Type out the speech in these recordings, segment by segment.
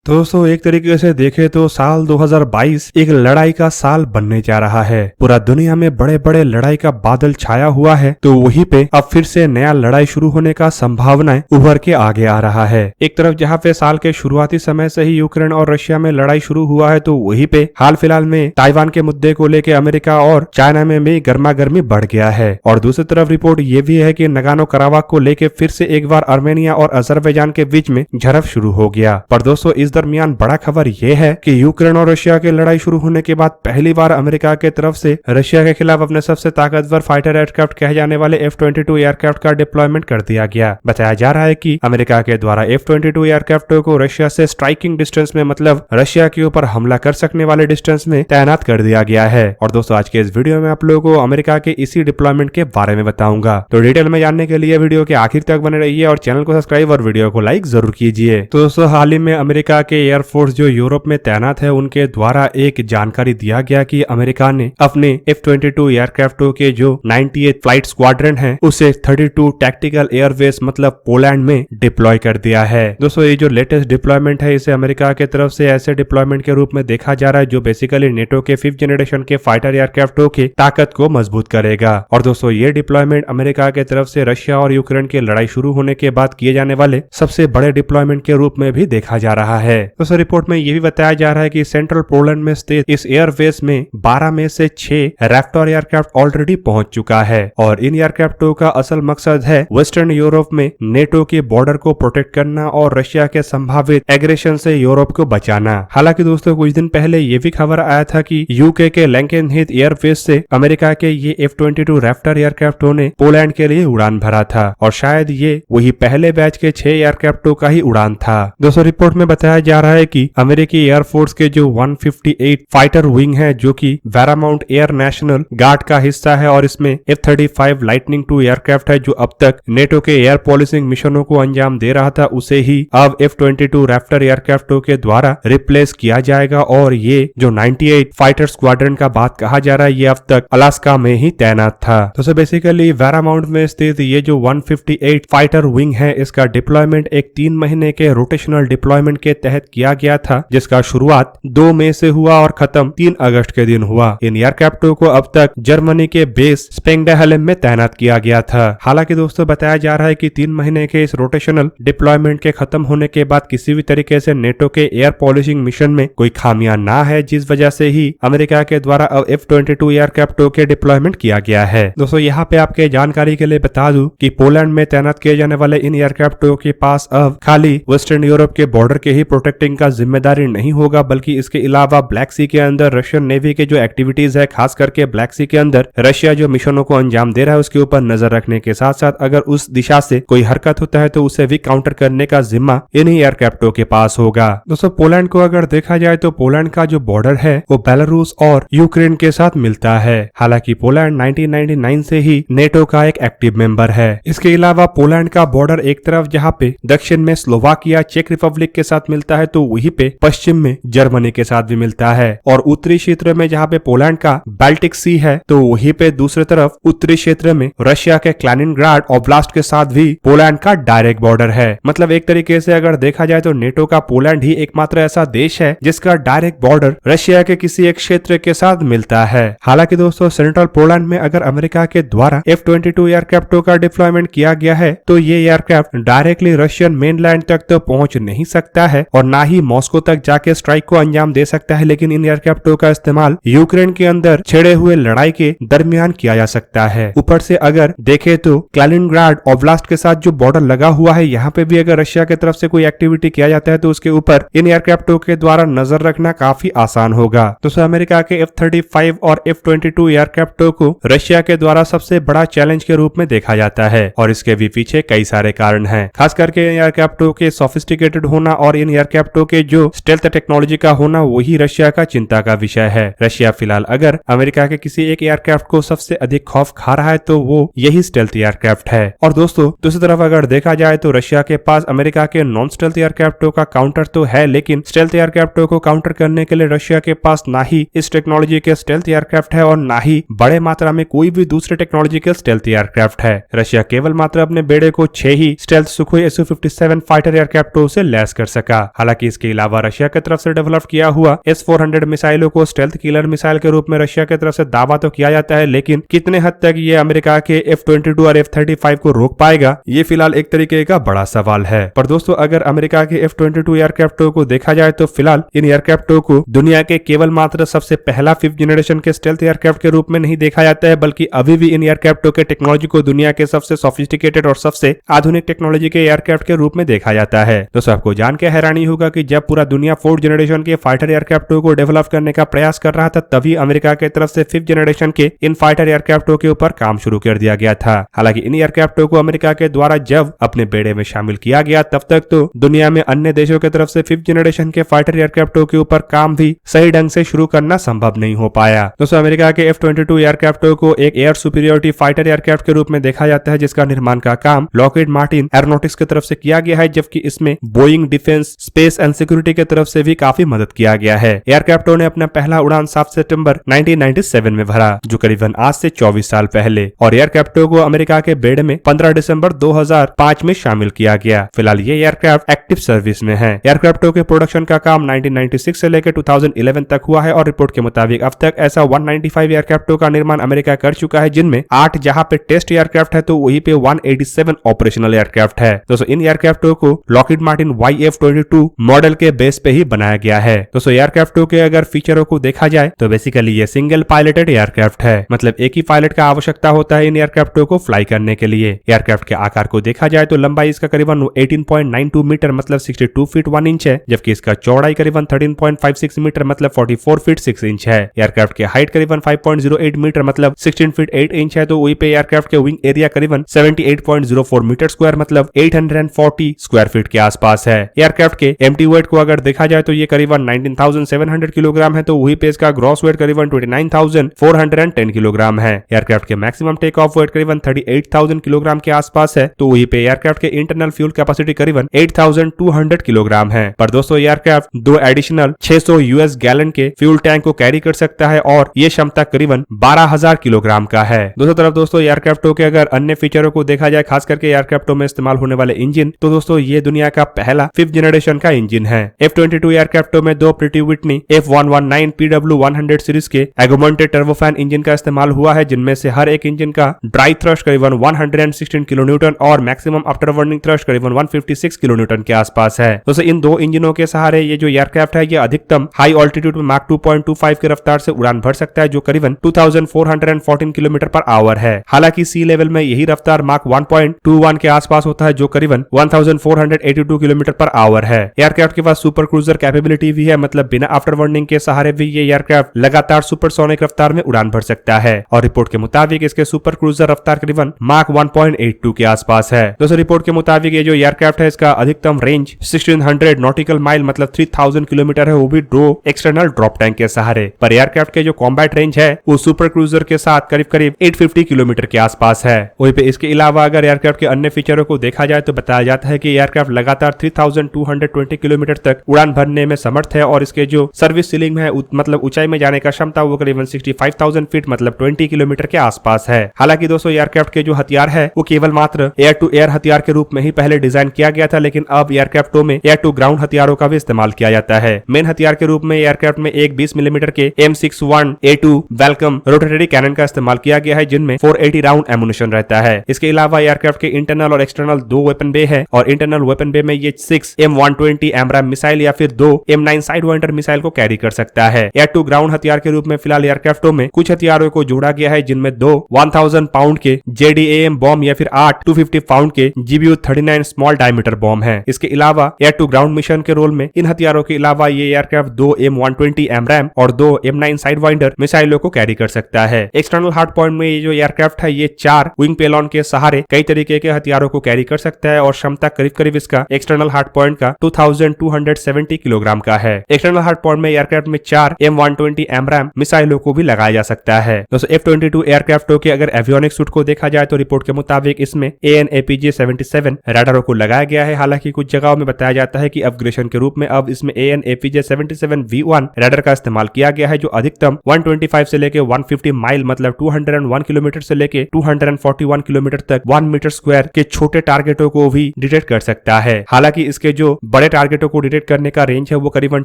तो दोस्तों एक तरीके से देखें तो साल 2022 एक लड़ाई का साल बनने जा रहा है। पूरा दुनिया में बड़े बड़े लड़ाई का बादल छाया हुआ है, तो वहीं पे अब फिर से नया लड़ाई शुरू होने का संभावनाएं उभर के आगे आ रहा है। एक तरफ जहां पे साल के शुरुआती समय से ही यूक्रेन और रशिया में लड़ाई शुरू हुआ है, तो वहीं पे हाल फिलहाल में ताइवान के मुद्दे को लेकर अमेरिका और चाइना में भी गर्मा गर्मी बढ़ गया है। और दूसरी तरफ रिपोर्ट ये भी है कि नगानो कराबाख को लेकर फिर से एक बार आर्मेनिया और अजरबैजान के बीच में झड़प शुरू हो गया। पर दोस्तों इस दरमियान बड़ा खबर यह है कि यूक्रेन और रशिया की लड़ाई शुरू होने के बाद पहली बार अमेरिका के तरफ से रशिया के खिलाफ अपने सबसे ताकतवर फाइटर एयरक्राफ्ट कहे जाने वाले F-22 एयरक्राफ्ट का डिप्लॉयमेंट कर दिया गया। बताया जा रहा है कि अमेरिका के द्वारा F-22 एयरक्राफ्ट को रशिया से स्ट्राइकिंग डिस्टेंस में, मतलब रशिया के ऊपर हमला कर सकने वाले डिस्टेंस में तैनात कर दिया गया है। और दोस्तों आज के इस वीडियो में आप लोगों को अमेरिका के इसी डिप्लॉयमेंट के बारे में बताऊंगा, तो डिटेल में जानने के लिए वीडियो के आखिर तक बने रहिए और चैनल को सब्सक्राइब और वीडियो को लाइक जरूर कीजिए। तो दोस्तों हाल ही में अमेरिका के एयरफोर्स जो यूरोप में तैनात है उनके द्वारा एक जानकारी दिया गया कि अमेरिका ने अपने F-22 एयरक्राफ्टों के जो 98 फ्लाइट स्क्वाड्रन है उसे 32 टैक्टिकल एयरवेस मतलब पोलैंड में डिप्लॉय कर दिया है। दोस्तों ये जो लेटेस्ट डिप्लॉयमेंट है इसे अमेरिका के तरफ से ऐसे डिप्लॉयमेंट के रूप में देखा जा रहा है जो बेसिकली नेटो के 5th जनरेशन के फाइटर एयरक्राफ्टों की ताकत को मजबूत करेगा। और दोस्तों ये डिप्लॉयमेंट अमेरिका के तरफ से रशिया और यूक्रेन की लड़ाई शुरू होने के बाद किए जाने वाले सबसे बड़े डिप्लॉयमेंट के रूप में भी देखा जा रहा है। दोस्तों रिपोर्ट में ये भी बताया जा रहा है कि सेंट्रल पोलैंड में स्थित इस एयरबेस में 12 में से 6 रैप्टर एयरक्राफ्ट ऑलरेडी पहुंच चुका है और इन एयरक्राफ्टों का असल मकसद है वेस्टर्न यूरोप में नेटो के बॉर्डर को प्रोटेक्ट करना और रशिया के संभावित एग्रेशन से यूरोप को बचाना। हालांकि दोस्तों कुछ दिन पहले ये भी खबर आया था कि यूके के लैंकेनहीथ एयरबेस से अमेरिका के ये F-22 रैप्टर एयरक्राफ्टों ने पोलैंड के लिए उड़ान भरा था और शायद ये वही पहले बैच के 6 एयरक्राफ्टों का ही उड़ान था। दोस्तों रिपोर्ट में बताया जा रहा है कि अमेरिकी एयरफोर्स के जो 158 फाइटर विंग है जो कि पैरामाउंट एयर नेशनल गार्ड का हिस्सा है और इसमें F-35 लाइटनिंग 2 एयरक्राफ्ट है जो अब तक नेटो के एयर पॉलिसिंग मिशनों को अंजाम दे रहा था, उसे ही अब F-22 रैप्टर एयरक्राफ्टों के द्वारा रिप्लेस किया जाएगा। और ये जो 98 फाइटर स्क्वाड्रन का बात कहा जा रहा है ये अब तक अलास्का में ही तैनात था। तो बेसिकली पैरामाउंट में स्थित ये जो 158 फाइटर विंग है इसका डिप्लॉयमेंट एक 3 महीने के रोटेशनल डिप्लॉयमेंट के तहत किया गया था, जिसका शुरुआत 2 मई से हुआ और खत्म 3 अगस्त के दिन हुआ। इन एयरक्राफ्टों को अब तक जर्मनी के बेस स्पेंगडेहलेम में तैनात किया गया था। हालांकि दोस्तों बताया जा रहा है कि 3 महीने के इस रोटेशनल डिप्लॉयमेंट के खत्म होने के बाद किसी भी तरीके से नेटो के एयर पॉलिशिंग मिशन में कोई खामियां ना है, जिस वजह से ही अमेरिका के द्वारा अब F-22 एयरक्राफ्टों के डिप्लॉयमेंट किया गया है। दोस्तों यहाँ पे आपके जानकारी के लिए बता दूं कि पोलैंड में तैनात किए जाने वाले इन एयरक्राफ्टों के पास अब खाली वेस्टर्न यूरोप के बॉर्डर के ही प्रोटेक्टिंग का जिम्मेदारी नहीं होगा, बल्कि इसके अलावा ब्लैक सी के अंदर रशियन नेवी के जो एक्टिविटीज है, खास करके ब्लैक सी के अंदर रशिया जो मिशनों को अंजाम दे रहा है उसके ऊपर नजर रखने के साथ साथ अगर उस दिशा से कोई हरकत होता है तो उसे भी काउंटर करने का जिम्मा इन्हीं एयरक्राफ्टों के पास होगा। दोस्तों पोलैंड को अगर देखा जाए तो पोलैंड का जो बॉर्डर है वो बेलारूस और यूक्रेन के साथ मिलता है। हालांकि पोलैंड 1999 से ही नेटो का एक एक्टिव मेंबर है। इसके अलावा पोलैंड का बॉर्डर एक तरफ जहाँ पे दक्षिण में स्लोवाकिया चेक रिपब्लिक के साथ मिलता है तो वहीं पे पश्चिम में जर्मनी के साथ भी मिलता है और उत्तरी क्षेत्र में जहाँ पे पोलैंड का बाल्टिक सी है तो वहीं पे दूसरी तरफ उत्तरी क्षेत्र में रशिया के कैलिनिनग्राड ओब्लास्ट के साथ भी पोलैंड का डायरेक्ट बॉर्डर है। मतलब एक तरीके से अगर देखा जाए तो नेटो का पोलैंड ही एकमात्र ऐसा देश है जिसका डायरेक्ट बॉर्डर रशिया के किसी एक क्षेत्र के साथ मिलता है। हालांकि दोस्तों सेंट्रल पोलैंड में अगर अमेरिका के द्वारा F-22 एयरक्राफ्टों का डिप्लॉयमेंट किया गया है तो ये एयरक्राफ्ट डायरेक्टली रशियन मेनलैंड तक तो पहुंच नहीं सकता है और ना ही मॉस्को तक जाके स्ट्राइक को अंजाम दे सकता है, लेकिन इन एयरक्राफ्टों का इस्तेमाल यूक्रेन के अंदर छेड़े हुए लड़ाई के दरमियान किया जा सकता है। ऊपर से अगर देखे तो कैलिनिनग्राड ओब्लास्ट के साथ जो बॉर्डर लगा हुआ है यहाँ पे भी अगर रशिया की तरफ से कोई एक्टिविटी किया जाता है तो उसके ऊपर इन एयरक्राफ्टों के द्वारा नजर रखना काफी आसान होगा। दोस्तों अमेरिका के F-35 और F-22 एयरक्राफ्टों को रशिया के द्वारा सबसे बड़ा चैलेंज के रूप में देखा जाता है और इसके भी पीछे कई सारे कारण हैं, खास करके इन एयरक्राफ्टों के सोफिस्टिकेटेड होना और इन एयरक्राफ्टों के जो स्टेल्थ टेक्नोलॉजी का होना वही रशिया का चिंता का विषय है। रशिया फिलहाल अगर अमेरिका के किसी एक एयरक्राफ्ट को सबसे अधिक खौफ खा रहा है तो वो यही स्टेल्थ एयरक्राफ्ट है। और दोस्तों दूसरी तरफ अगर देखा जाए तो रशिया के पास अमेरिका के नॉन स्टेल्थ एयरक्राफ्टों का काउंटर तो है, लेकिन स्टेल्थ एयरक्राफ्टों को काउंटर करने के लिए रशिया के पास ना ही इस टेक्नोलॉजी के स्टेल्थ एयरक्राफ्ट है और ना ही बड़े मात्रा में कोई भी दूसरे टेक्नोलॉजी के स्टेल्थ एयरक्राफ्ट है। रशिया केवल मात्र अपने बेड़े को 6 ही स्टेल्थ सुखोई Su-57 फाइटर एयरक्राफ्टों से लैस कर सका। हालांकि इसके अलावा रशिया की तरफ से डेवलप किया हुआ S-400 मिसाइलों को स्टेल्थ किलर मिसाइल के रूप में रशिया की तरफ से दावा तो किया जाता है, लेकिन कितने हद तक ये अमेरिका के F-22 और F-35 को रोक पाएगा, ये फिलहाल एक तरीके का बड़ा सवाल है। पर दोस्तों, अगर अमेरिका के F-22 एयरक्राफ्टों को देखा जाए तो फिलहाल इन एयरक्राफ्टों को दुनिया के केवल मात्र सबसे पहला 5th जनरेशन के स्टेल्थ एयरक्राफ्ट के रूप में नहीं देखा जाता है, बल्कि अभी भी इन एयरक्राफ्टों के टेक्नोलॉजी को दुनिया के सबसे सोफिस्टिकेटेड और सबसे आधुनिक टेक्नोलॉजी के एयरक्राफ्ट के रूप में देखा जाता है। दोस्तों, आपको जान के हैरानी होगा कि जब पूरा दुनिया 4th जनरेशन के फाइटर एयरक्राफ्टों को डेवलप करने का प्रयास कर रहा था, तभी अमेरिका की तरफ से 5th जनरेशन के इन फाइटर एयरक्राफ्टों के ऊपर काम शुरू कर दिया गया था। हालांकि इन एयरक्राफ्टों को अमेरिका के द्वारा जब अपने बेड़े में शामिल किया गया, तब तक तो दुनिया में अन्य देशों की तरफ से 5th जनरेशन के फाइटर एयरक्राफ्टों के ऊपर काम भी सही ढंग से शुरू करना संभव नहीं हो पाया। दोस्तों, अमेरिका के F-22 एयरक्राफ्टों को एक एयर सुपीरियोरिटी फाइटर एयरक्राफ्ट के रूप में देखा जाता है, जिसका निर्माण का काम लॉकहीड मार्टिन एरोनॉटिक्स की तरफ से किया गया है, जबकि इसमें Boeing defence, space and security की तरफ से भी काफी मदद किया गया है। एयरक्राफ्टों ने अपना पहला उड़ान 7 सितंबर 1997 में भरा, जो करीबन आज से 24 साल पहले, और एयरक्राफ्टों को अमेरिका के बेड़े में 15 दिसंबर 2005 में शामिल किया गया। फिलहाल ये एयरक्राफ्ट एक्टिव सर्विस में है। एयरक्राफ्टों के प्रोडक्शन का काम 1996 से लेकर 2011 तक हुआ है और रिपोर्ट के मुताबिक अब तक ऐसा 195 एयरक्राफ्टों का निर्माण अमेरिका कर चुका है, जिनमें 8 जहां पे टेस्ट एयरक्राफ्ट है तो वहीं पे 187 ऑपरेशनल एयरक्राफ्ट है। दोस्तों, इन एयरक्राफ्टों को लॉकहीड मार्टिन YF-22 मॉडल के बेस पे ही बनाया गया है। दोस्तों, एयरक्राफ्टों के अगर फीचरों को देखा जाए तो बेसिकली ये सिंगल पायलटेड एयरक्राफ्ट है, मतलब एक ही पायलट का आवश्यकता होता है इन एयरक्राफ्टों को फ्लाई करने के लिए। एयरक्राफ्ट के आकार को देखा जाए तो लंबाई इसका करीबन 18.92 मीटर मतलब 62 फीट 1 इंच है, जबकि इसका चौड़ाई करीबन 13.56 मीटर मतलब 44 फीट 6 इंच है। एयरक्राफ्ट की हाइट करीबन 5.08 मीटर मतलब 16 फीट 8 इंच है, तो वहीं पे एयरक्राफ्ट के विंग एरिया करीबन 78.04 मीटर स्क्वायर मतलब 840 स्क्वायर फीट के आसपास है। एयरक्राफ्ट के एम्प्टी वेट को अगर देखा जाए तो ये करीबन 19,700 किलोग्राम है, तो वहीं पे इसका ग्रॉस वेट करीबन 29,410 किलोग्राम है। एयरक्राफ्ट के मैक्सिमम टेक ऑफ वेट करीबन 38,000 किलोग्राम के आसपास है, तो वहीं पे एयरक्राफ्ट के इंटरनल फ्यूल कैपेसिटी करीबन 8,200 किलोग्राम है। पर दोस्तों, एयरक्राफ्ट 2 एडिशनल 600 US गैलन के फ्यूल टैंक को कैरी कर सकता है और ये क्षमता करीबन 12,000 किलोग्राम का है। दूसरी तरफ दोस्तों, एयरक्राफ्टों के अगर अन्य फीचरों को देखा जाए, खास करके एयरक्राफ्टों में इस्तेमाल होने वाले इंजन, तो दोस्तों ये दुनिया का पहला 5th जनरेशन का इंजन है। F-22 एयरक्राफ्टों में 2 pretty Whitney F119 PW100 series के एगोमेंटेड टर्बोफैन इंजन का इस्तेमाल हुआ है, जिनमें से हर एक इंजन का ड्राई थ्रस्ट करीबन 116 किलोन्यूटन और मैक्सिमम आफ्टर बर्निंग थ्रस्ट करीबन 156 किलोन्यूटन के आसपास है। दोस्तों, इन 2 इंजनों के सहारे ये जो एयरक्राफ्ट है, ये अधिकतम हाई ऑल्टीट्यूड में माक 2.25 की रफ्तार से उड़ान भर सकता है, जो करीबन 2414 किलोमीटर पर आवर है। हालांकि सी लेवल में यही रफ्तार माक 1.21 के आसपास होता है, जो करीबन 1482 किलोमीटर पर आवर है। एयरक्राफ्ट के पास सुपर क्रूजर कैपेबिलिटी भी है, मतलब बिना आफ्टर बर्निंग के सहारे भी ये एयरक्राफ्ट लगातार सुपरसोनिक रफ्तार में उड़ान भर सकता है, और रिपोर्ट के मुताबिक इसके सुपर क्रूजर रफ्तार करीबन माक 1.82 के आसपास है। दोस्तों, रिपोर्ट के मुताबिक ये जो एयरक्राफ्ट है, इसका अधिकतम रेंज 1600 नॉटिकल माइल मतलब 3000 किलोमीटर है, वो भी 2 एक्सटर्नल ड्रॉप टैंक के सहारे। पर एयरक्राफ्ट के जो कॉम्बैट रेंज है, वो सुपर क्रूजर के साथ करीब 850 किलोमीटर के आसपास है। वहीं पे इसके अलावा अगर एयरक्राफ्ट के अन्य फीचरों को देखा जाए तो बताया जाता है कि एयरक्राफ्ट लगातार 3220 किलोमीटर तक उड़ान भरने में समर्थ है, और इसके जो सर्विस सीलिंग है मतलब ऊंचाई में जाने का क्षमता वो करीबन 65,000 फीट मतलब 20 किलोमीटर के आसपास है। हालांकि दोस्तों, एयरक्राफ्ट के जो हथियार है वो केवल मात्र एयर टू एयर हथियार के रूप में ही पहले डिजाइन किया गया था, लेकिन अब एयरक्राफ्टों में एयर टू ग्राउंड हथियारों का भी इस्तेमाल किया जाता है। मेन हथियार के रूप में एयरक्राफ्ट में एक 20 मिलीमीटर के M61A2 वेलकम रोटेटरी कैनन का इस्तेमाल किया गया है, जिनमें 480 राउंड एमुनिशन रहता है। इसके अलावा एयरक्राफ्ट के इंटरनल और एक्सटर्नल 2 वेपन बे है, और इंटरनल वेपन बे में ये 6 M120 एमराम मिसाइल या फिर 2 M9 साइडवाइंडर मिसाइल को कैरी कर सकता है। एयर टू ग्राउंड हथियार के रूप में फिलहाल एयरक्राफ्टों में कुछ हथियारों को जोड़ा गया है, जिनमें 2 1000 पाउंड के JDAM बॉम्ब या फिर 8 250 पाउंड के GBU-39 स्मॉल डायमीटर बॉम्ब है। इसके अलावा एयर टू ग्राउंड मिशन के रोल में इन हथियारों के अलावा ये एयरक्राफ्ट 2 M120 एमराम और 2 M9 साइडवाइंडर मिसाइलों को कैरी कर सकता है। एक्सटर्नल हार्ड पॉइंट में ये जो एयरक्राफ्ट है, ये 4 विंग पेलॉन के सहारे कई तरीके के हथियारों को कैरी कर सकता है, और क्षमता करीब इसका एक्सटर्नल हार्ड पॉइंट का 2270 किलोग्राम का है। एक्सटर्नल हार्ड पॉइंट में एयरक्राफ्ट में 4 M120 एमराम मिसाइलों को भी लगाया जा सकता है। दोस्तों, F-22 एयरक्राफ्टों के अगर एवियोनिक सूट को देखा जाए तो रिपोर्ट के मुताबिक इसमें AN/APJ-77 रडारों को लगाया गया है। हालांकि कुछ जगहों में बताया जाता है कि अपग्रेडेशन के रूप में अब इसमें AN/APJ-77 V1 रडार का इस्तेमाल किया गया है, जो अधिकतम 125 से लेके 150 माइल मतलब 201 किलोमीटर से लेके 241 किलोमीटर तक 1 मीटर स्क्वायर के छोटे टारगेटों को भी डिटेक्ट कर सकता है। हालांकि इसके जो बड़े बड़े टारगेटों को डिटेक्ट करने का रेंज है वो करीबन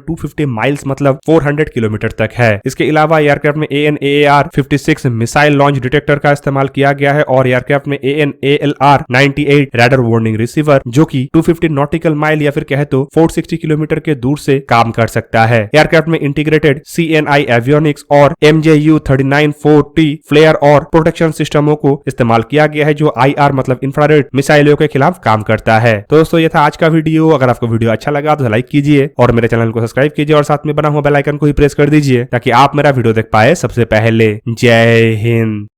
250 माइल्स मतलब 400 किलोमीटर तक है। इसके अलावा एयरक्राफ्ट में AN/AAR-56 मिसाइल लॉन्च डिटेक्टर का इस्तेमाल किया गया है और एयरक्राफ्ट में AN/ALR-98 रडार वार्निंग रिसीवर जो कि 250 नॉटिकल माइल या फिर कहे तो 460 किलोमीटर के दूर से काम कर सकता है। एयरक्राफ्ट में इंटीग्रेटेड CNI एवियोनिक्स और MJU-39-4T फ्लेयर और प्रोटेक्शन सिस्टमों को इस्तेमाल किया गया है जो IR मतलब इंफ्रारेड मिसाइलों के खिलाफ काम करता है। तो दोस्तों ये था आज का वीडियो। अगर आपको वीडियो अच्छा लगा तो लाइक कीजिए और मेरे चैनल को सब्सक्राइब कीजिए और साथ में बना हुआ बेल आइकन को ही प्रेस कर दीजिए ताकि आप मेरा वीडियो देख पाए सबसे पहले। जय हिंद।